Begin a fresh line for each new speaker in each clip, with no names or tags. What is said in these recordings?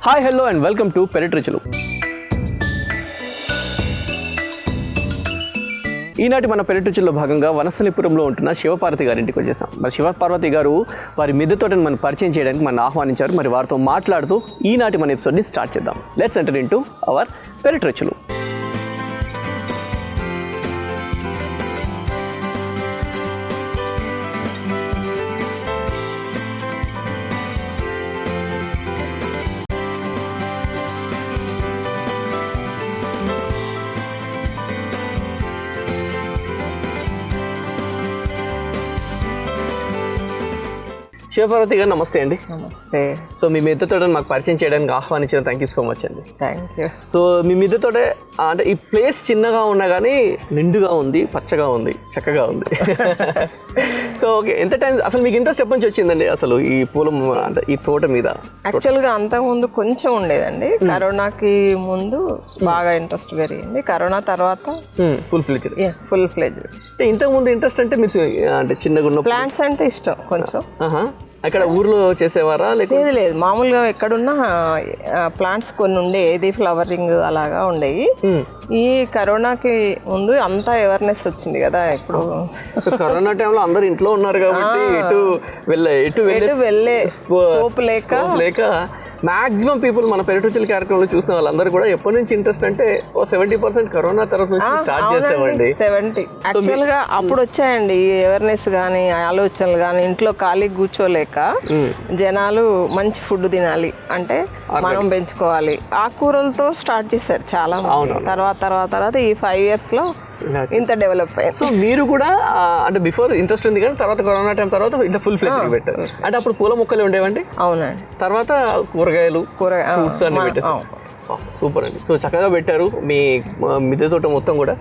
Hi hello and welcome to పెరటి రుచులు. ఈనాటి మన పెరటి రుచుల్లో భాగంగా వనస్థలిపురంలో ఉంటున్న శివపార్వతి గారి ఇంటికి వచ్చేసాం. మరి శివపార్వతి గారు వారి మిద్దె తోటని మనం పరిచయం చేయడానికి మనం ఆహ్వానించారు. మరి వారితో మాట్లాడుతూ ఈనాటి మన ఎపిసోడ్ని స్టార్ట్ చేద్దాం. లెట్స్ ఎంటర్ ఇంటూ అవర్ పెరటి రుచులు. శివపార్వతి గారు నమస్తే అండి.
నమస్తే.
సో మీ మిద్దె తోటని మాకు పరిచయం చేయడానికి ఆహ్వానించిన థ్యాంక్ యూ సో మచ్ అండి.
Thank you.
సో మీ మిద్దె తోట అంటే ఈ ప్లేస్ చిన్నగా ఉన్నా కానీ నిండుగా ఉంది, పచ్చగా ఉంది, చక్కగా ఉంది. సో ఓకే, ఎంత టైం అసలు మీకు ఇంట్రెస్ట్ ఎప్పటి నుంచి వచ్చిందండి అసలు ఈ పూల అంటే ఈ తోట మీద?
యాక్చువల్గా అంతకుముందు కొంచెం ఉండేదండి. కరోనాకి ముందు బాగా ఇంట్రెస్ట్ పెరిగింది. కరోనా తర్వాత
ఫుల్ ఫ్లెడ్జ్డ్.
అంటే
ఇంతకు ముందు ఇంట్రెస్ట్ అంటే మీరు అంటే చిన్నగా ఉన్న
ప్లాంట్స్ అంటే ఇష్టం కొంచెం.
అక్కడ ఊర్లో చేసేవారా?
లేదు, మామూలుగా ఎక్కడున్నా ప్లాంట్స్ కొన్ని ఉండే, ఏది ఫ్లవరింగ్ అలాగా ఉండేవి. ఈ కరోనాకి ముందు అంతా అవేర్నెస్ వచ్చింది కదా. ఇప్పుడు
కరోనా టైంలో అందరు ఇంట్లో ఉన్నారు కాబట్టి ఎటు వెళ్ళే స్కోప్ లేక మాక్సిమం పీపుల్ మన పెరటి రుచుల కార్యక్రమంలో చూసిన వాళ్ళందరూ కూడా ఎప్పటి నుంచి ఇంట్రెస్ట్ అంటే 70% కరోనా తర్వాత నుంచి స్టార్ట్ చేసామండి.
70 యాక్చువల్గా అప్పుడు వచ్చాయండి అవేర్నెస్ కానీ ఆలోచనలు కానీ. ఇంట్లో ఖాళీ కూర్చోలేక జనాలు మంచి ఫుడ్ తినాలి అంటే మనం పెంచుకోవాలి, ఆకుకూరలతో స్టార్ట్ చేశారు చాలా మంది. తర్వాత ఈ 5 years లో ఇంత డెవలప్ అయ్యింది.
సో మీరు కూడా అంటే బిఫోర్ ఇంట్రెస్ట్ ఉంది కానీ తర్వాత కరోనా టైం తర్వాత ఇంత ఫుల్ ఫ్లెడ్జ్ పెట్టారు. అంటే అప్పుడు పూల మొక్కలు ఉండేవండి.
అవునండి.
తర్వాత కూరగాయలు ఫ్రూట్స్ అన్ని పెట్టేసారు. సూపర్ అండి. సో చక్కగా పెట్టారు మీ మిద్దె తోట మొత్తం కూడా.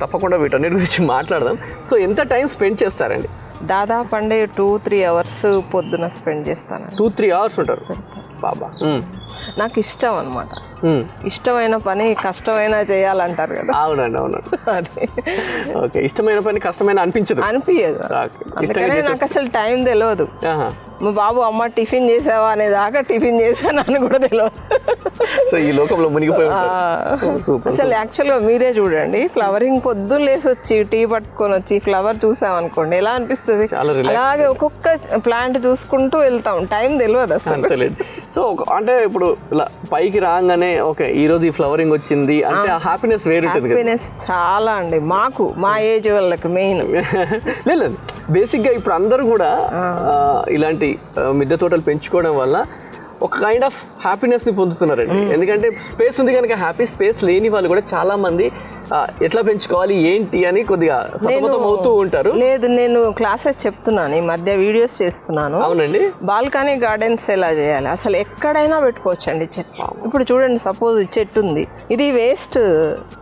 తప్పకుండా వీటన్నిటి గురించి మాట్లాడదాం. సో ఎంత టైం స్పెండ్ చేస్తారండి?
దాదాపు అంటే 2-3 hours పొద్దున స్పెండ్ చేస్తాను.
2-3 hours ఉంటారు బాబా.
నాకు ఇష్టం అనమాట. ఇష్టమైన పని కష్టమైన చేయాలంటారు కదా.
అవునండి. అదే ఓకే, ఇష్టమైన పని కష్టమైన అనిపించదు.
అందుకనే నాకు అసలు టైం తెలియదు. మా బాబు అమ్మ టిఫిన్ చేసావా అనేదాకా టిఫిన్ చేశాను అని కూడా తెలియదు.
సో ఈ లోకంలో మునిగిపోయి
అసలు యాక్చువల్గా మీరే చూడండి, ఫ్లవరింగ్ పొద్దున్న లేసి వచ్చి టీ పట్టుకొని వచ్చి ఫ్లవర్ చూసామనుకోండి ఎలా అనిపిస్తుంది. అలాగే ఒక్కొక్క ప్లాంట్ చూసుకుంటూ వెళ్తాం, టైం తెలియదు అసలు.
సో అంటే ఇప్పుడు ఇలా పైకి రాగానే ఓకే ఈ రోజు ఈ ఫ్లవరింగ్ వచ్చింది అంటే ఆ హ్యాపీనెస్ వేరు ఉంటుంది.
హ్యాపీనెస్ చాలా అండి మాకు, మా ఏజ్ వాళ్ళకి మెయిన్.
లేదు బేసిక్గా ఇప్పుడు అందరూ కూడా ఇలాంటి మిద్దె తోటలు పెంచుకోవడం వల్ల ఒక కైండ్ ఆఫ్ హ్యాపీనెస్ని పొందుతున్నారండి. ఎందుకంటే స్పేస్ ఉంది కనుక హ్యాపీ. స్పేస్ లేని వాళ్ళు కూడా చాలా మంది ఎట్లా పెంచుకోవాలి ఏంటి అని కొద్దిగా సతమతం అవుతూ ఉంటారు.
లేదు, నేను క్లాసెస్ చెప్తున్నాను, ఈ మధ్య వీడియోస్ చేస్తున్నాను.
అవునండి.
బాల్కనీ గార్డెన్స్ ఎలా చేయాలి, అసలు ఎక్కడైనా పెట్టుకోవచ్చండి చెట్లు. ఇప్పుడు చూడండి, సపోజ్ చెట్టు ఉంది, ఇది వేస్ట్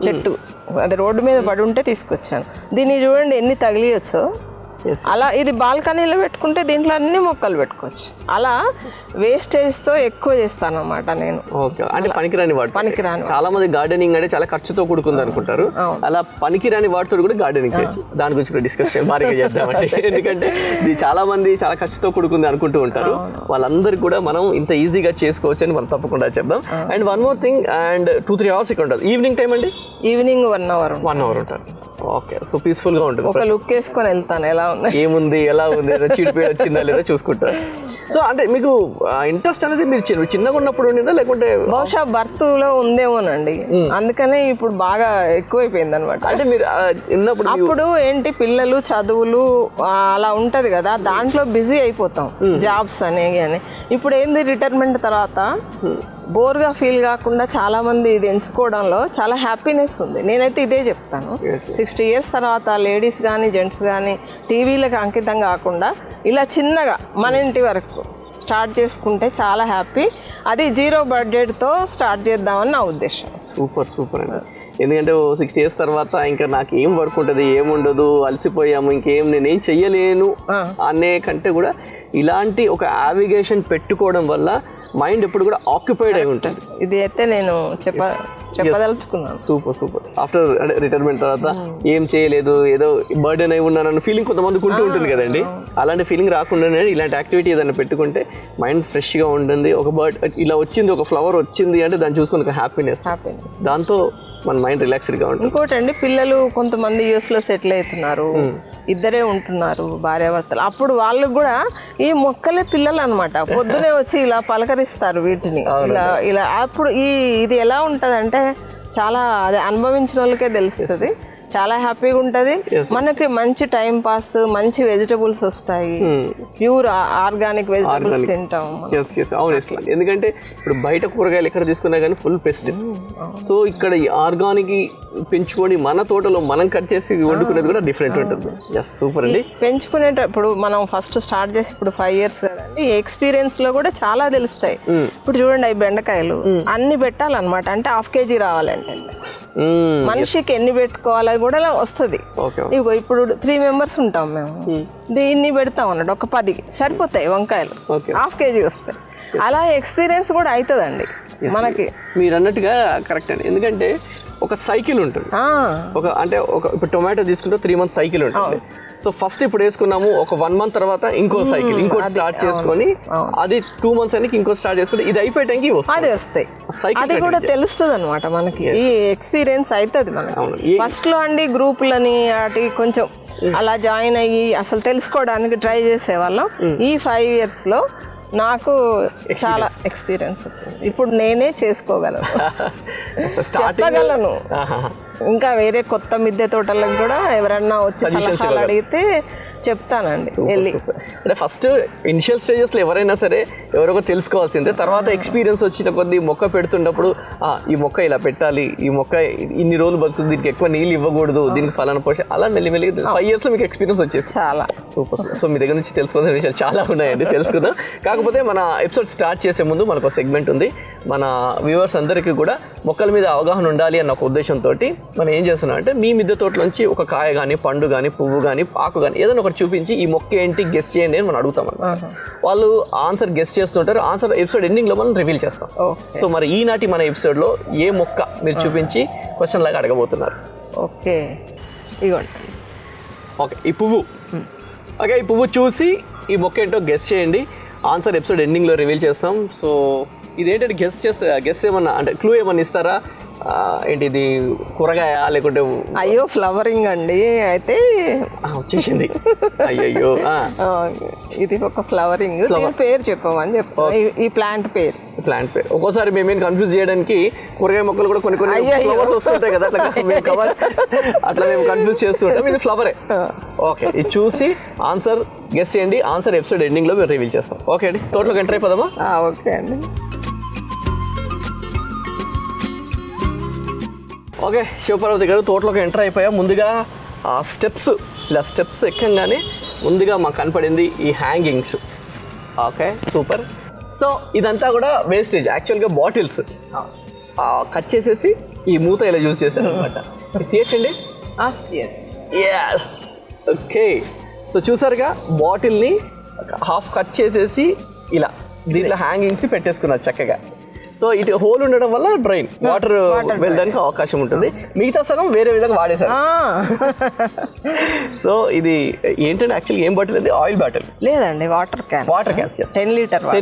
చెట్టు, అది రోడ్డు మీద పడి ఉంటే తీసుకొచ్చాను. దీన్ని చూడండి ఎన్ని తగిలియచ్చో. అలా ఇది బాల్కనీలో పెట్టుకుంటే దీంట్లో అన్ని మొక్కలు పెట్టుకోవచ్చు. అలా వేస్టేజ్తో ఎక్కువ చేస్తాను అనమాట నేను.
ఓకే, అంటే పనికిరాని చాలా మంది గార్డెనింగ్ అంటే చాలా ఖర్చుతో కూడుకుంది అనుకుంటారు. అలా పనికిరాని వాటితో కూడా గార్డెనింగ్ చేయొచ్చు. దాని గురించి కూడా డిస్కషన్ భారీగా చేద్దామండి. ఎందుకంటే ఇది చాలా మంది చాలా ఖర్చుతో కూడుకుంది అనుకుంటూ ఉంటారు. వాళ్ళందరికీ కూడా మనం ఇంత ఈజీగా చేసుకోవచ్చు అని మనం తప్పకుండా చెప్దాం. And one more thing, and 2-3 hours ఇక్కడ ఉంటుంది. ఈవినింగ్ టైం అండి?
ఈవినింగ్ 1 hour
ఉంటారు. ఓకే, సో పీస్ఫుల్గా ఉంటుంది.
ఒక లుక్ వేసుకొని వెళ్తాను, ఎలా ఉంది,
ఏముంది, ఎలా ఉంది, చీడిపోయి వచ్చిందా లేదా చూసుకుంటారు. సో అంటే మీకు ఇంట్రెస్ట్ అనేది మీరు చిన్నగా ఉన్నప్పుడు ఉండిందా లేకుంటే
బహుశా బర్త్లో ఉందేమోనండి, అందుకనే ఇప్పుడు బాగా ఎక్కువైపోయింది అనమాట.
అంటే మీరు
అప్పుడు ఏంటి పిల్లలు చదువులు అలా ఉంటది కదా, దాంట్లో బిజీ అయిపోతాం, జాబ్స్ అని. ఇప్పుడు ఏంది రిటైర్మెంట్ తర్వాత బోర్గా ఫీల్ కాకుండా చాలా మంది ఇది ఎంచుకోవడంలో చాలా హ్యాపీనెస్ ఉంది. నేనైతే ఇదే చెప్తాను. 60 years తర్వాత లేడీస్ కానీ జెంట్స్ కానీ టీవీలకు అంకితం కాకుండా ఇలా చిన్నగా మన ఇంటి వరకు స్టార్ట్ చేసుకుంటే చాలా హ్యాపీ. అది 0 budgetతో స్టార్ట్ చేద్దామని నా ఉద్దేశం.
సూపర్ అండి. ఎందుకంటే 60 years తర్వాత ఇంకా నాకు ఏం వర్క్ ఉంటుంది, ఏముండదు, అలసిపోయాము, ఇంకేం నేనేం చెయ్యలేను అనే కంటే కూడా ఇలాంటి ఒక యావిగేషన్ పెట్టుకోవడం వల్ల మైండ్ ఎప్పుడు కూడా ఆక్యుపైడ్ అయి ఉంటుంది.
ఇది అయితే నేను చెప్పదలుచుకున్నాను.
సూపర్ ఆఫ్టర్ అంటే రిటైర్మెంట్ తర్వాత ఏం చేయలేదు, ఏదో బర్డెన్ అయి ఉన్నానన్న ఫీలింగ్ కొంతమందికి ఉంటుంది కదండి. అలాంటి ఫీలింగ్ రాకుండానే ఇలాంటి యాక్టివిటీ ఏదైనా పెట్టుకుంటే మైండ్ ఫ్రెష్గా ఉంటుంది. ఒక బర్డ్ ఇలా వచ్చింది, ఒక ఫ్లవర్ వచ్చింది అంటే దాన్ని చూసుకొని ఒక హ్యాపీనెస్, దాంతో మన మైండ్ రిలాక్స్డ్గా ఉంటుంది.
ఇంకోటి అండి, పిల్లలు కొంతమంది యూఎస్లో సెటిల్ అవుతున్నారు, ఇద్దరే ఉంటున్నారు భార్యాభర్తలు. అప్పుడు వాళ్ళకు కూడా ఈ మొక్కలే పిల్లలు అనమాట. పొద్దునే వచ్చి ఇలా పలకరిస్తారు వీటిని, ఇలా అప్పుడు ఇది ఎలా ఉంటుందంటే చాలా అది అనుభవించిన వాళ్ళకే తెలుస్తుంది. చాలా హ్యాపీగా ఉంటుంది మనకి. మంచి టైం పాస్, మంచి వెజిటబుల్స్ వస్తాయి, ప్యూర్ ఆర్గానిక్ వెజిటబుల్స్ తింటాం.
అవును, ఎందుకంటే ఇప్పుడు బయట కూరగాయలు ఎక్కడ తీసుకున్నా కానీ ఫుల్ పెస్ట్. సో ఇక్కడ ఈ ఆర్గానిక్ పెంచుకొని మన తోటలో మనం కట్ చేసి వండుకునేది కూడా డిఫరెంట్ ఉంటుంది. సూపర్ అండి.
పెంచుకునేటప్పుడు మనం ఫస్ట్ స్టార్ట్ చేసి ఇప్పుడు 5 years కదండి, ఈ ఎక్స్పీరియన్స్ లో కూడా చాలా తెలుస్తాయి. ఇప్పుడు చూడండి, అవి బెండకాయలు అన్ని పెట్టాలన్నమాట. అంటే 1/2 kg రావాలంటే మనిషికి ఎన్ని పెట్టుకోవాలి కూడా వస్తుంది. ఇగో ఇప్పుడు 3 members ఉంటాం మేము, దీన్ని పెడతాం అన్నట్టు. ఒక 10 సరిపోతాయి వంకాయలు, 1/2 kg వస్తాయి. అలా ఎక్స్పీరియన్స్ కూడా అవుతుందండి మనకి.
మీరు అన్నట్టుగా కరెక్ట్ అండి. ఎందుకంటే ఒక సైకిల్ ఉంటుంది. ఇప్పుడు టొమాటో తీసుకుంటే 3 months సైకిల్ ఉంటుంది. సో ఫస్ట్ ఇప్పుడు వేసుకున్నాము, ఒక 1 month తర్వాత ఇంకో సైకిల్ ఇంకోటి స్టార్ట్ చేసుకొని, అది 2 months అని ఇంకో స్టార్ట్ చేసుకుంటే ఇది అయిపోయడానికి
అది వస్తాయి. అది కూడా తెలుస్తుంది అనమాట మనకి. ఈ ఎక్స్పీరియన్స్ అవుతుంది మనకి. ఫస్ట్ లో అండి గ్రూపులని అటు కొంచెం అలా జాయిన్ అయ్యి అసలు తెలుసుకోవడానికి ట్రై చేసేవాళ్ళం. ఈ 5 years లో నాకు చాలా ఎక్స్పీరియన్స్ వచ్చింది. ఇప్పుడు నేనే చేసుకోగలను, చెప్పగలను. ఇంకా వేరే కొత్త మిద్దె తోటలకు కూడా ఎవరన్నా వచ్చి సలహాలు అడిగితే చెప్తానండి వెళ్ళి.
అంటే ఫస్ట్ ఇనిషియల్ స్టేజెస్లో ఎవరైనా సరే ఎవరొకరు తెలుసుకోవాల్సిందే. తర్వాత ఎక్స్పీరియన్స్ వచ్చిన కొద్ది మొక్క పెడుతున్నప్పుడు ఈ మొక్క ఇలా పెట్టాలి, ఈ మొక్క ఇన్ని రోజులు బతుకుతుంది, దీనికి ఎక్కువ నీళ్ళు ఇవ్వకూడదు, దీనికి ఫలానా పోషణ, అలా మెల్లిమెల్లి 5 years లో మీకు ఎక్స్పీరియన్స్ వచ్చేది.
చాలా
సూపర్. సో మీ దగ్గర నుంచి తెలుసుకోవాల్సిన విషయాలు చాలా ఉన్నాయండి, తెలుసుకుందాం. కాకపోతే మన ఎపిసోడ్ స్టార్ట్ చేసే ముందు మనకు సెగ్మెంట్ ఉంది. మన వ్యూవర్స్ అందరికీ కూడా మొక్కల మీద అవగాహన ఉండాలి అన్న ఒక ఉద్దేశంతో మనం ఏం చేస్తున్నాం అంటే, మీ మిద్దె తోటలోంచి ఒక కాయ కానీ, పండు కానీ, పువ్వు కానీ, ఆకు కానీ ఏదైనా ఒకటి చూపించి ఈ మొక్క ఏంటి గెస్ చేయండి అని మనం అడుగుతాం అన్నమాట. వాళ్ళు ఆన్సర్ గెస్ చేస్తుంటారు. ఆన్సర్ ఎపిసోడ్ ఎండింగ్ లో మనం రివీల్ చేస్తాం. సో మరి ఈనాటి మన ఎపిసోడ్ లో ఏ మొక్క మీరు చూపించి క్వశ్చన్ లాగా అడగబోతున్నారు?
ఓకే, ఇవ్వండి.
ఓకే, ఈ పువ్వు. ఓకే, ఈ పువ్వు చూసి ఈ మొక్క ఏంటో గెస్ చేయండి. ఆన్సర్ ఎపిసోడ్ ఎండింగ్ లో రివీల్ చేస్తాం. సో ఇదేంటంటే గెస్ ఏమన్నా అంటే క్లూ ఏమన్నా ఇస్తారా? ఏంటి ఇది, కూరగాయ లేకుంటే?
అయ్యో, ఫ్లవరింగ్ అండి. అయితే
వచ్చేసింది. అయ్యో,
ఇది ఒక ఫ్లవరింగ్. పేరు చెప్పమని చెప్పు. ఈ ప్లాంట్ పేరు.
ఒక్కోసారి మేమేం కన్ఫ్యూజ్ చేయడానికి కూరగాయ మొక్కలు కూడా కొన్ని ఫ్లవర్స్ వస్తుంటాయి కదా, అట్లా మేము కన్ఫ్యూజ్ చేస్తుంటాం. ఇది ఫ్లవరే. ఓకే, ఇది చూసి ఆన్సర్ గెస్ చేయండి. ఆన్సర్ ఎపిసోడ్ ఎండింగ్ లో మేము రివీల్ చేస్తాం. ఓకే అండి, తోటలోకి ఎంటర్ అయిపోదామా?
ఓకే అండి.
ఓకే, శివపార్వతి గారు తోటలోకి ఎంటర్ అయిపోయాం. ముందుగా ఆ స్టెప్స్ ఎక్కంగానే ముందుగా మాకు కనపడింది ఈ హ్యాంగింగ్స్. Okay, super. సో ఇదంతా కూడా వేస్టేజ్, యాక్చువల్గా బాటిల్స్ కట్ చేసేసి ఈ మూత ఇలా యూజ్ చేశారు అనమాట. తీయచ్చండి. Yes, okay. సో చూసారుగా, బాటిల్ని హాఫ్ కట్ చేసేసి ఇలా దీంట్లో హ్యాంగింగ్స్ పెట్టేసుకున్నారు చక్కగా. సో ఇటు హోల్ ఉండడం వల్ల డ్రైన్ వాటర్ వెళ్ళడానికి అవకాశం ఉంటుంది. మిగతా సగం వేరే విధంగా వాడేశారు. సో ఇది ఏంటంటే యాక్చువల్గా ఏం బాటిల్ అది? ఆయిల్ బాటిల్
లేదండి, water cans 10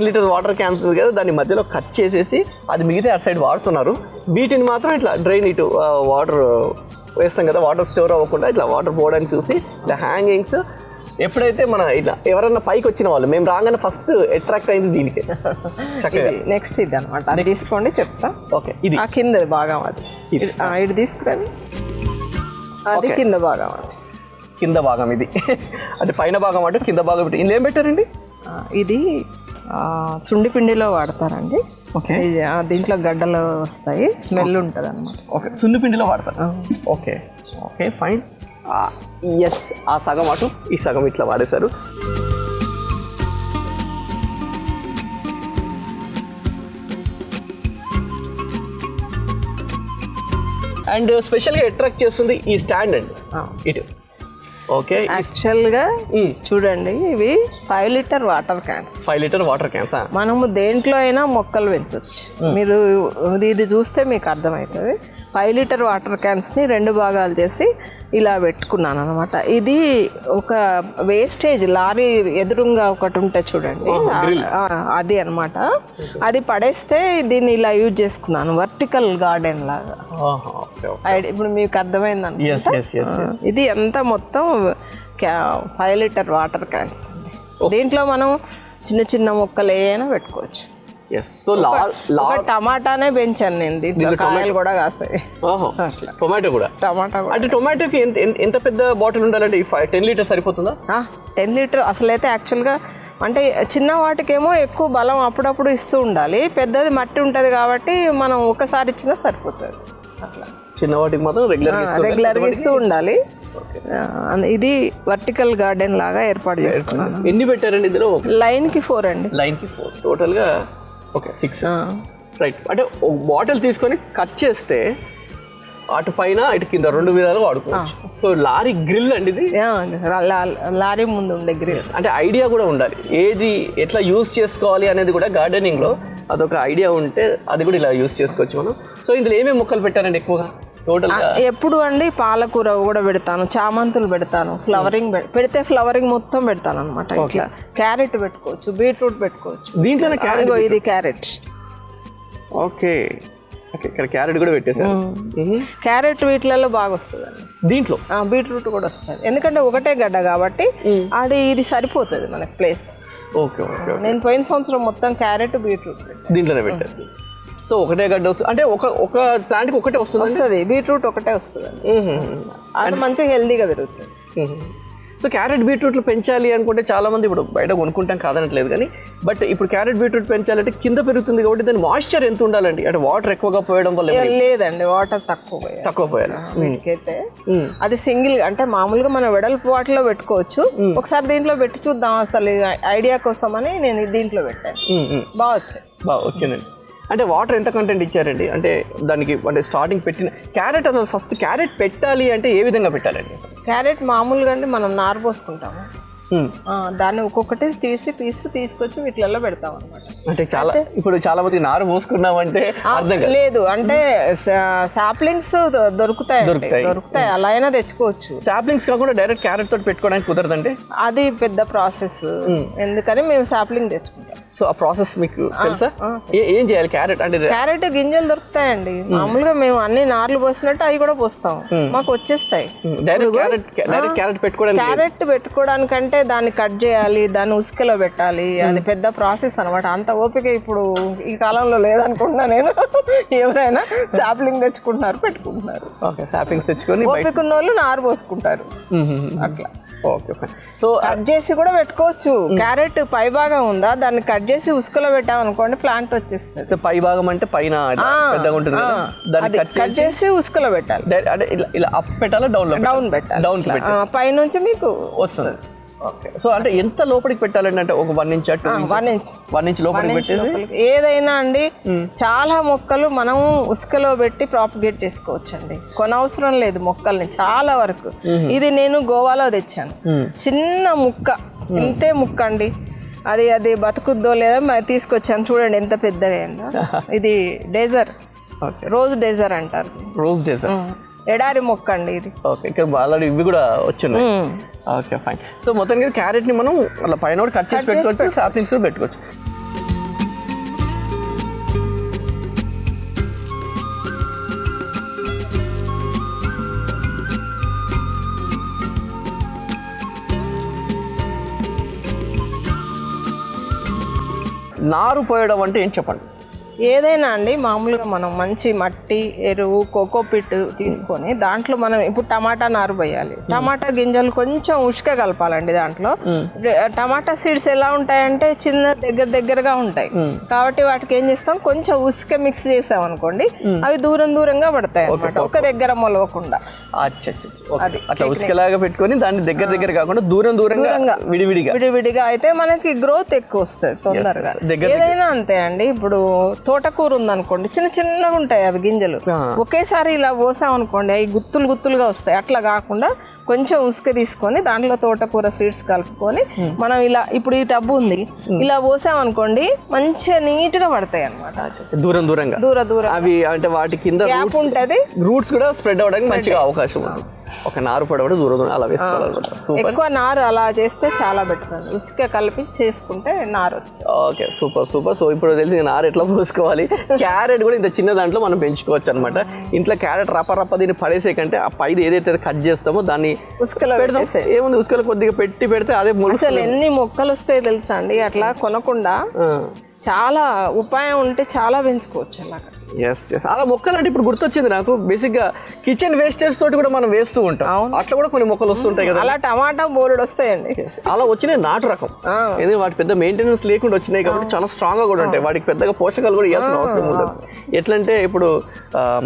litre water cans
కదా, దాన్ని మధ్యలో కట్ చేసేసి అది మిగతా అటు సైడ్ వాడుతున్నారు. వీటిని మాత్రం ఇట్లా డ్రైన్ ఇటు వాటర్ వేస్తాం కదా, వాటర్ స్టోర్ అవ్వకుండా ఇట్లా వాటర్ పోవడానికి చూసి ఇట్లా హ్యాంగింగ్స్. ఎప్పుడైతే మన ఇట్లా ఎవరన్నా పైకి వచ్చిన వాళ్ళు మేము రాగానే ఫస్ట్ అట్రాక్ట్ అయింది దీనికి. చక్కగా
నెక్స్ట్ ఇది అనమాట. అది తీసుకోండి, చెప్తా.
ఓకే, ఇది
కింద భాగం. అది ఇటు తీసుకురండి. అది కింద భాగం ఇది. అది పైన భాగం అంటే కింద భాగం పెట్టి ఇందులో ఏం పెట్టారండి? ఇది సుండి పిండిలో వాడతారండి.
ఓకే,
దీంట్లో గడ్డలు వస్తాయి, స్మెల్ ఉంటుంది అనమాట.
ఓకే, సుండి పిండిలో వాడతారు. Okay okay, fine. ఎస్, ఆ సగం అటు, ఈ సగం ఇట్లా వాడేశారు. అండ్ స్పెషల్గా అట్రాక్ట్ చేస్తుంది ఈ స్టాండ్ అండి. ఇటు ఓకే
యాక్చువల్గా చూడండి ఇవి 5 litre water cans.
5 litre water cans.
మనము దేంట్లో అయినా మొక్కలు పెంచవచ్చు. మీరు ఇది చూస్తే మీకు అర్థమవుతుంది. 5 లీటర్ వాటర్ క్యాన్స్ని 2 భాగాలు చేసి ఇలా పెట్టుకున్నాను అనమాట. ఇది ఒక వేస్టేజ్ లారీ ఎదురుగా ఒకటి ఉంటే చూడండి, అది అనమాట. అది పడేస్తే దీన్ని ఇలా యూజ్ చేసుకున్నాను వర్టికల్ గార్డెన్ లాగా. ఇప్పుడు మీకు అర్థమైంది అనుకుంటా. ఇది ఎంత మొత్తం 5 లీటర్ వాటర్ క్యాన్స్. దీంట్లో మనం చిన్న చిన్న మొక్కలు ఏమైనా పెట్టుకోవచ్చు.
సో
టమాటానే పెంచాను నేను, దీంట్లో కాయలు కూడా కాస్తాయి.
టొమాటో కూడా. అంటే టొమాటోకి ఎంత పెద్ద బాటిల్ ఉండాలంటే 10 లీటర్ సరిపోతుందా?
10 లీటర్ అసలు అయితే యాక్చువల్గా అంటే చిన్న వాటికేమో ఎక్కువ బలం అప్పుడప్పుడు ఇస్తూ ఉండాలి. పెద్దది మట్టి ఉంటుంది కాబట్టి మనం ఒకసారి ఇచ్చినా సరిపోతుంది. అట్లా
చిన్న వాటికి మాత్రం
రెగ్యులర్గా ఇస్తూ ఉండాలి. ఇది వర్టికల్ గార్డెన్ లాగా ఏర్పాటు చేసుకున్నాను.
ఎన్ని పెట్టారండి ఇందులో?
లైన్కి 4 అండి.
లైన్కి 4 టోటల్గా. Okay 6 right. అంటే ఒక బాటిల్ తీసుకొని కట్ చేస్తే అటు పైన ఇటు కింద 2 విధాలుగా వాడుకోవచ్చు. సో లారీ గ్రిల్ అండి ఇది.
లారీ ముందు ఉండే గ్రిల్.
అంటే ఐడియా కూడా ఉండాలి, ఏది ఎట్లా యూజ్ చేసుకోవాలి అనేది కూడా గార్డెనింగ్లో అదొక ఐడియా ఉంటే అది కూడా ఇలా యూజ్ చేసుకోవచ్చు మనం. సో ఇందులో ఏమేమి మొక్కలు పెట్టారండి ఎక్కువగా టోటల్?
ఎప్పుడు అండి పాలకూర కూడా పెడతాను, చామంతులు పెడతాను, ఫ్లవరింగ్ పెడితే ఫ్లవరింగ్ మొత్తం పెడతాను అనమాట. ఇట్లా క్యారెట్ పెట్టుకోవచ్చు, బీట్రూట్ పెట్టుకోవచ్చు.
దీంట్లోనే క్యారెట్,
ఇది క్యారెట్.
ఓకే ఇక్కడ క్యారెట్ కూడా పెట్టేసారు.
క్యారెట్ వీటిలలో బాగా వస్తుంది అండి.
దీంట్లో
బీట్రూట్ కూడా వస్తుంది, ఎందుకంటే ఒకటే గడ్డ కాబట్టి ఇది సరిపోతుంది మనకి ప్లేస్.
Okay okay.
నేను పోయిన సంవత్సరం మొత్తం క్యారెట్ బీట్రూట్
దీంట్లోనే పెట్టారు. సో ఒకటే గడ్డ వస్తుంది అంటే ఒక ప్లాంట్కి ఒకటే వస్తుంది.
బీట్రూట్ ఒకటే వస్తుంది, అది మంచిగా హెల్దీగా పెరుగుతుంది.
సో క్యారెట్ బీట్రూట్లు పెంచాలి అనుకుంటే చాలా మంది ఇప్పుడు బయట కొనుక్కుంటాం కాదనట్లేదు, కానీ బట్ ఇప్పుడు క్యారెట్ బీట్రూట్ పెంచాలంటే కింద పెరుగుతుంది కాబట్టి దాని మాయిశ్చర్ ఎంత ఉండాలండి? అంటే వాటర్ ఎక్కువగా పోయడం వల్ల?
లేదండి, వాటర్ తక్కువ
పోయాలి.
అయితే అది సింగిల్ అంటే మామూలుగా మనం వెడల్పు వాటిలో పెట్టుకోవచ్చు. ఒకసారి దీంట్లో పెట్టి చూద్దాం అసలు ఐడియా కోసం అని నేను దీంట్లో పెట్టాను. బాగా వచ్చిందండి. అంటే వాటర్ ఎంత కంటెంట్ ఇచ్చారండి? అంటే దానికి అంటే స్టార్టింగ్ పెట్టిన క్యారెట్ అసలు ఫస్ట్ క్యారెట్ పెట్టాలి అంటే ఏ విధంగా పెట్టాలండి? క్యారెట్ మామూలుగా అంటే మనం నారు పోసుకుంటాము, దాన్ని ఒక్కొక్కటి తీసుకొచ్చి వీటిలలో పెడతాం అనమాట.
అంటే ఇప్పుడు చాలా మంది నారు పోసుకున్నామంటే అర్థం
లేదు, అంటే సాప్లింగ్స్ దొరుకుతాయి అలా అయినా తెచ్చుకోవచ్చు.
సాప్లింగ్స్ కాకుండా డైరెక్ట్ క్యారెట్ తోటి పెట్టుకోవడానికి కుదరదంటే
అది పెద్ద ప్రాసెస్, ఎందుకని మేము సాప్లింగ్ తెచ్చుకుంటాం.
సో ఆ ప్రాసెస్ మీకు తెలుసా? ఏం చేయాలి? క్యారెట్
గింజలు దొరుకుతాయండి మామూలుగా, మేము అన్ని నార్లు పోసినట్టు అవి కూడా పోస్తాం, మాకు వచ్చేస్తాయి.
క్యారెట్
పెట్టుకోవడానికంటే దాన్ని కట్ చేయాలి, దాన్ని ఉసుకలో పెట్టాలి, అది పెద్ద ప్రాసెస్ అనమాట. అంత ఓపిక ఇప్పుడు ఈ కాలంలో లేదనుకుంటున్నా నేను. ఎవరైనా సాప్లింగ్ తెచ్చుకుంటున్నారు, పెట్టుకుంటున్నారు.
సాప్లింగ్స్ తెచ్చుకొని
ఓపిక ఉన్న వాళ్ళు నారు పోసుకుంటారు అట్లా.
ఓకే సో
కట్ చేసి కూడా పెట్టుకోవచ్చు. క్యారెట్ పై భాగం ఉందా, దాన్ని కట్ చేసి ఉసుకలో పెట్టామనుకోండి ప్లాంట్ వచ్చేస్తుంది.
పై భాగం అంటే పైన పెద్దగా ఉంటుంది, దాన్ని
కట్ చేసి ఉసుకలో పెట్టాలి.
అంటే ఇలా అప్ పెట్టాలా డౌన్ పెట్టాలి?
పైనుంచి మీకు
వస్తుంది. ఓకే. సో అంటే ఎంత లోపలికి పెట్టాలండి? అంటే ఒక 1 ఇంచ్ 1 ఇంచ్ లోపలికి పెట్టేసి
ఏదైనా అండి. చాలా మొక్కలు మనం ఉసుకలో పెట్టి ప్రాపగేట్ చేసుకోవచ్చు అండి, కొనవసరం లేదు మొక్కల్ని చాలా వరకు. ఇది నేను గోవాలో తెచ్చాను, చిన్న ముక్క, ఇంతే ముక్క అండి. అది బతుకుద్దో లేదా తీసుకొచ్చాను, చూడండి ఎంత పెద్దగా అయిందో. ఇది డేజర్, రోజ్ డేజర్ అంటారు.
రోజ్ డేజర్
ఎడారి మొక్క అండి ఇది.
ఓకే, ఇక్కడ ఆల్రెడీ ఇవి కూడా వచ్చినాయి. Okay fine. సో మొత్తానికి క్యారెట్ ని మనం అలా పైన కట్ చేసి పెట్టుకోవచ్చు, సాప్లింగ్స్ పెట్టుకోవచ్చు. నారు పోయడం అంటే ఏం చెప్పండి?
ఏదైనా అండి మామూలుగా మనం మంచి మట్టి, ఎరువు, కోకోపిట్ తీసుకొని దాంట్లో మనం ఇప్పుడు టమాటా నారు పోయాలి. టమాటా గింజలు కొంచెం ఉష్క కలపాలండి దాంట్లో. టమాటా సీడ్స్ ఎలా ఉంటాయంటే చిన్న దగ్గరగా ఉంటాయి కాబట్టి వాటికి ఏం చేస్తాం, కొంచెం ఉష్క మిక్స్ చేసాం అనుకోండి, అవి దూరంగా పడతాయి అన్నమాట, ఒక దగ్గర మొలవకుండా.
అది అట్లా ఉష్కలాగా పెట్టుకొని దాన్ని దగ్గర కాకుండా దూరంగా విడివిడిగా
అయితే మనకి గ్రోత్ ఎక్కువ వస్తుంది తొందరగా. ఏదైనా అంతే అండి. ఇప్పుడు తోటకూర ఉందనుకోండి, చిన్న చిన్నగా ఉంటాయి అవి గింజలు. ఒకేసారి ఇలా పోసాం అనుకోండి, అవి గుత్తులు గుత్తులుగా వస్తాయి. అట్లా కాకుండా కొంచెం ఉసుక తీసుకొని దాంట్లో తోటకూర సీడ్స్ కలుపుకొని మనం ఇలా ఇప్పుడు ఈ టబ్బు ఉంది, ఇలా పోసాం అనుకోండి మంచిగా నీట్ గా పడతాయి అన్నమాట. దూరంగా
అవి అంటే వాటి కింద
గ్యాప్ ఉంటది,
రూట్స్ కూడా స్ప్రెడ్ అవ్వడానికి మంచిగా అవకాశం ఉంది. ఒక నారు పడవడం దూరం అలా వేసుకోవాలి.
ఎక్కువ నారు అలా చేస్తే చాలా బెటర్ అండి. ఉసుక కలిపి చేసుకుంటే నారు వస్తుంది.
Okay, super super. సో ఇప్పుడు తెలిసి నారు ఎట్లా పోసుకోవాలి. క్యారెట్ కూడా ఇంత చిన్న దాంట్లో మనం పెంచుకోవచ్చు అనమాట. ఇంట్లో క్యారెట్ రప్ప దీన్ని పడేసే కంటే ఆ పైది ఏదైతే కట్ చేస్తామో దాన్ని
ఉసుకలో
పెడతాం. ఏముంది, ఉసుకలో కొద్దిగా పెడితే అదే
అసలు ఎన్ని మొక్కలు వస్తాయో తెలుసా అండి. అట్లా కొనకుండా చాలా ఉపాయం ఉంటే చాలా పెంచుకోవచ్చు అలాగా.
ఎస్ అలా మొక్కలు అంటే ఇప్పుడు గుర్తొచ్చింది నాకు. బేసిక్గా కిచెన్ వేస్టేజ్ తోటి కూడా మనం వేస్తూ ఉంటాం. అట్లా కూడా కొన్ని మొక్కలు వస్తుంటాయి కదా.
అలా టమాటా బోర్డు వస్తాయండి.
అలా వచ్చినాయి నాటు రకం. ఎందుకంటే వాటి పెద్ద మెయింటెనెన్స్ లేకుండా వచ్చినాయి కాబట్టి చాలా స్ట్రాంగ్ గా కూడా ఉంటాయి. వాటికి పెద్దగా పోషకాలు కూడా ఇవ్వాల్సిన అవసరం ఉండదు. ఎట్లంటే ఇప్పుడు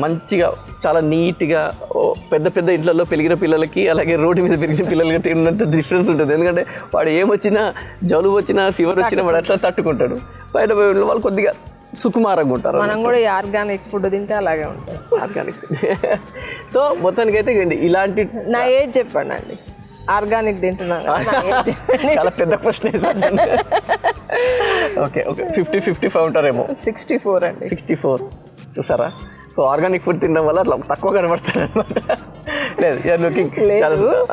మంచిగా చాలా నీట్గా పెద్ద పెద్ద ఇంట్లో పెరిగిన పిల్లలకి అలాగే రోడ్డు మీద పెరిగిన పిల్లలకి తిన్నంత డిఫరెన్స్ ఉంటుంది. ఎందుకంటే వాడు ఏమొచ్చినా, జలుబు వచ్చినా, ఫీవర్ వచ్చినా వాడు అట్లా తట్టుకుంటాడు. బయట వాళ్ళు కొద్దిగా సుకుమారంగా ఉంటారు.
మనం కూడా ఈ ఆర్గానిక్ ఫుడ్ తింటే అలాగే ఉంటుంది.
ఆర్గానిక్. సో మొత్తానికి అయితే ఇలాంటి
నా ఏజ్ చెప్పండి అండి. ఆర్గానిక్ తింటున్నాను.
చాలా పెద్ద ప్రశ్న. ఓకే 50-55 ఉంటారేమో.
64 అండి.
64 చూసారా. సో ఆర్గానిక్ ఫుడ్ తినడం వల్ల అట్లా తక్కువ కనబడతారు అనమాట.
లేదు,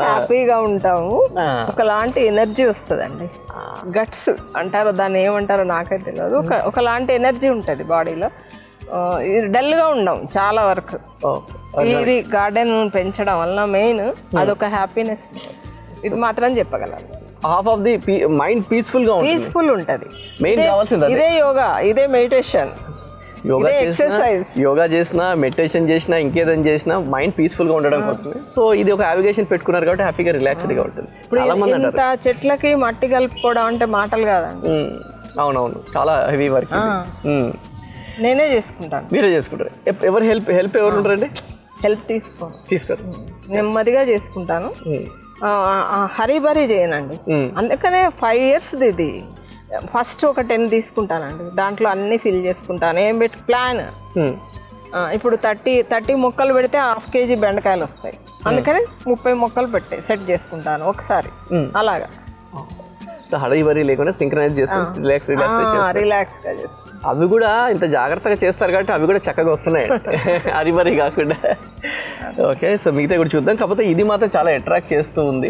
హ్యాపీగా ఉంటాము. ఒకలాంటి ఎనర్జీ వస్తుందండి. గట్స్ అంటారు దాన్ని, ఏమంటారో నాకైతే తెలియదు. ఒకలాంటి ఎనర్జీ ఉంటుంది బాడీలో. డల్గా ఉండం చాలా వరకు. ఇది గార్డెన్ పెంచడం వల్ల మెయిన్ అదొక హ్యాపీనెస్. ఇది మాత్రం చెప్పగలను.
Half of the mind peaceful
ఉంటుంది.
మెయిన్ కావాల్సింది
ఇదే యోగా, ఇదే మెడిటేషన్.
యోగా చేసినా, మెడిటేషన్ చేసినా, ఇంకేదైనా చేసినా మైండ్ పీస్ఫుల్ గా ఉండడం కోసమే. సో ఇది ఒక అవిగేషన్ పెట్టుకున్నారు కాబట్టి హ్యాపీగా రిలాక్స్డ్ గా ఉంటుంది. చాలా మంది అంటారు
చెట్లకి మట్టి కలుపుకోవడం అంటే మాటలు కాదండి.
అవునవును, చాలా హెవీ వర్క్.
నేనే చేసుకుంటాను.
మీరే చేసుకుంటారు. ఎవరు హెల్ప్ ఎవరు ఉంటారండి?
హెల్ప్ తీసుకోరు. నెమ్మదిగా చేసుకుంటాను. హరీబరీ చేయనండి. అందుకనే 5 years ఇది. ఫస్ట్ ఒక 10 తీసుకుంటానండి. దాంట్లో అన్ని ఫిల్ చేసుకుంటాను. ఏం పెట్టి ప్లాన్. ఇప్పుడు 30 మొక్కలు పెడితే 1/2 kg బెండకాయలు వస్తాయి. అందుకని 30 మొక్కలు పెట్టి సెట్ చేసుకుంటాను ఒకసారి. అలాగా
హడావిడి లేకుండా సింక్రనైజ్ చేసుకుని
రిలాక్స్గా చేస్తాను.
అవి కూడా ఇంత జాగ్రత్తగా చేస్తారు కాబట్టి అవి కూడా చక్కగా వస్తున్నాయి, హరిబరి కాకుండా. ఓకే, సో మిగతా కూడా చూద్దాం. కాకపోతే ఇది మాత్రం చాలా అట్రాక్ట్ చేస్తూ ఉంది.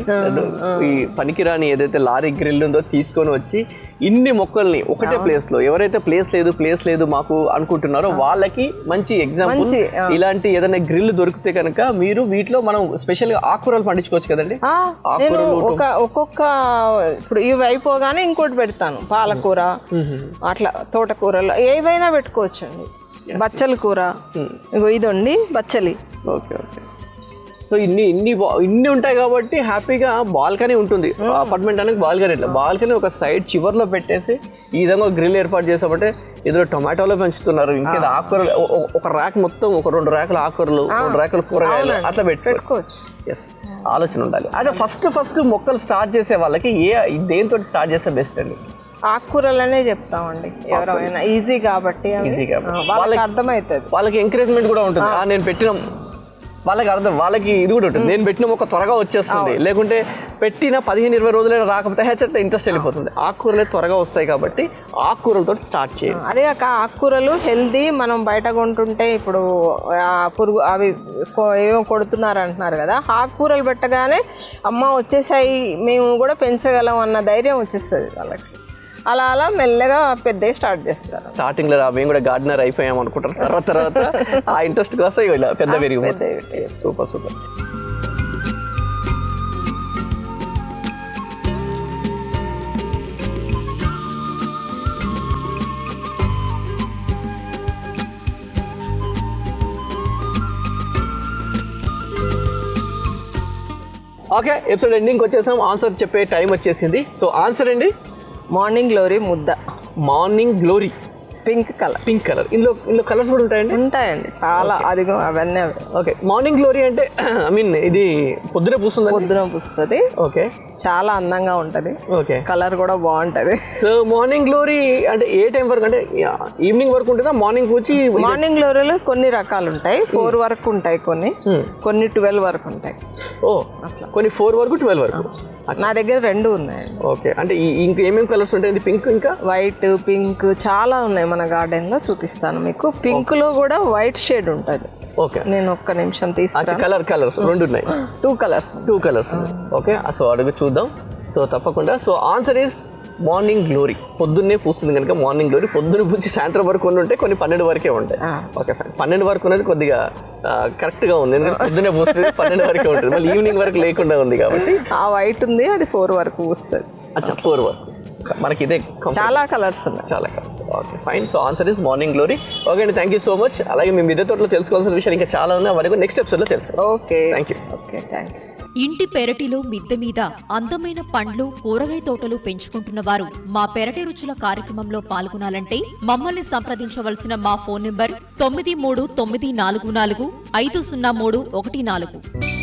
ఈ పనికిరాని ఏదైతే లారీ గ్రిల్ ఉందో తీసుకొని వచ్చి ఇన్ని మొక్కల్ని ఒకటే ప్లేస్ లో, ఎవరైతే ప్లేస్ లేదు మాకు అనుకుంటున్నారో వాళ్ళకి మంచి ఎగ్జాంపుల్. ఇలాంటి ఏదైనా గ్రిల్ దొరికితే కనుక మీరు వీటిలో మనం స్పెషల్ గా ఆకుకూరలు పండించుకోవచ్చు కదండి.
ఒక్కొక్క ఇప్పుడు ఇవి అయిపోగానే ఇంకోటి పెడతాను. పాలకూర, అట్లా తోటకూరలు ఏవైనా పెట్టుకోవచ్చు అండి. బచ్చల కూర, ఇగో ఇదండి బచ్చలి.
ఓకే. సో ఇన్ని ఉంటాయి కాబట్టి హ్యాపీగా బాల్కనీ ఉంటుంది. అపార్ట్మెంట్ అనేది బాల్కనీ. ఇట్లా బాల్కనీ ఒక సైడ్ చివర్లో పెట్టేసి ఈ విధంగా గ్రిల్ ఏర్పాటు చేసామంటే ఇందులో టొమాటోలో పెంచుతున్నారు, ఇంకేదో ఆకుకూరలు, ఒక ర్యాక్ మొత్తం ఒక 2 ర్యాకులు ఆకుకూరలు, 2 ర్యాకులు కూరగాయలు అట్లా పెట్టుకోవచ్చు. ఎస్, ఆలోచన ఉండాలి. అదే ఫస్ట్ మొక్కలు స్టార్ట్ చేసే వాళ్ళకి దేంతో స్టార్ట్ చేస్తే బెస్ట్ అండి?
ఆకుకూరలనే చెప్తామండి. ఎవరైనా ఈజీ కాబట్టి వాళ్ళకి అర్థమవుతుంది.
వాళ్ళకి ఎంకరేజ్మెంట్ కూడా ఉంటుంది. నేను పెట్టిన వాళ్ళకి అర్థం, వాళ్ళకి ఇది కూడా ఉంటుంది. నేను పెట్టిన మొక్క త్వరగా వచ్చేస్తుంది, లేకుంటే పెట్టిన 15-20 రోజులైనా రాకపోతే హెచ్చట్లా ఇంట్రెస్ట్ వెళ్ళిపోతుంది. ఆకుకూరలే త్వరగా వస్తాయి కాబట్టి ఆకుకూరలతో స్టార్ట్ చేయాలి.
అదే కాక ఆకుకూరలు హెల్దీ. మనం బయట కొంటుంటే ఇప్పుడు పురుగు అవి ఏమో కొడుతున్నారు అంటున్నారు కదా. ఆకుకూరలు పెట్టగానే అమ్మ వచ్చేసాయి, మేము కూడా పెంచగలం అన్న ధైర్యం వచ్చేస్తుంది వాళ్ళకి. అలా మెల్లగా పెద్దగా స్టార్ట్ చేస్తారు.
స్టార్టింగ్ లో మేము కూడా గార్డెనర్ అయిపోయాం అనుకుంటారు. తర్వాత ఆ ఇంట్రెస్ట్ కోసం ఇలా పెద్ద పెరిగి. సూపర్. ఓకే, ఎపిసోడ్ ఎండింగ్ వచ్చేసాం. ఆన్సర్ చెప్పే టైం వచ్చేసింది. సో ఆన్సర్ అండి,
మార్నింగ్ గ్లోరీ ముద్ద.
Morning glory
pink colour.
Pink colour. ఇందులో కలర్స్ కూడా ఉంటాయండి?
ఉంటాయండి చాలా. అదిగో అవన్నీ అవి.
ఓకే. మార్నింగ్ గ్లోరీ అంటే ఐ మీన్ ఇది పొద్దునే పూస్తుంది?
పొద్దున పూస్తుంది.
ఓకే.
చాలా అందంగా ఉంటది.
ఓకే.
కలర్ కూడా బాగుంటది.
సో మార్నింగ్ గ్లోరీ అంటే ఏ టైం వరకు, అంటే ఈవినింగ్ వరకు ఉంటుందా? మార్నింగ్ పూచి
మార్నింగ్ గ్లోరీలో కొన్ని రకాలు ఉంటాయి. 4 వరకు ఉంటాయి, కొన్ని 12 వరకు ఉంటాయి.
ఓ అట్లా. కొన్ని 4 వరకు 12 వరకు.
నా దగ్గర 2 ఉన్నాయండి.
ఓకే. అంటే ఇంకా ఏమేమి కలర్స్ ఉంటాయి? పింక్, ఇంకా
వైట్, పింక్ చాలా ఉన్నాయి మన గార్డెన్ లో. చూపిస్తాను మీకు. పింక్ లో కూడా వైట్ షేడ్ ఉంటది.
ఓకే.
నేను ఒక్క నిమిషం తీసుకురా.
కలర్స్ 2 ఉన్నాయి.
2 కలర్స్.
ఓకే. సో అడుగు చూద్దాం. సో తప్పకుండా. So answer is morning glory. పొద్దున్నే పూస్తుంది కనుక మార్నింగ్ గ్లోరీ. పొద్దున్న పూసి సాయంత్రం వరకు కొన్ని ఉంటాయి, కొన్ని 12 వరకే ఉంటాయి. Okay fine. 12 వరకు ఉన్నది కొద్దిగా కరెక్ట్గా ఉంది, ఎందుకంటే పొద్దున్నే పూస్తుంది, 12 వరకే ఉంటుంది. మళ్ళీ ఈవినింగ్ వరకు లేకుండా ఉంది కాబట్టి
ఆ వైట్ ఉంది, అది 4 వరకు పూస్తుంది.
అచ్చా 4 వరకు. మనకి ఇదే
చాలా కలర్స్ ఉన్నాయి.
చాలా colours. Okay fine. So answer is morning glory. Okay అండి, థ్యాంక్ యూ సో మచ్. అలాగే మేము మిద్దె తోటలో తెలుసుకోవాల్సిన విషయాలు ఇంకా చాలా ఉన్నాయి, అవన్నీ నెక్స్ట్ ఎపిసోడ్లో తెలుసుకోవాలి.
Okay,
thank you.
Okay, thank you.
ఇంటి పెరటిలో మిద్దె మీద అందమైన పండ్లు, కూరగాయ తోటలు పెంచుకుంటున్న వారు మా పెరటి రుచుల కార్యక్రమంలో పాల్గొనాలంటే మమ్మల్ని సంప్రదించవలసిన మా ఫోన్ నంబర్ 9394450314.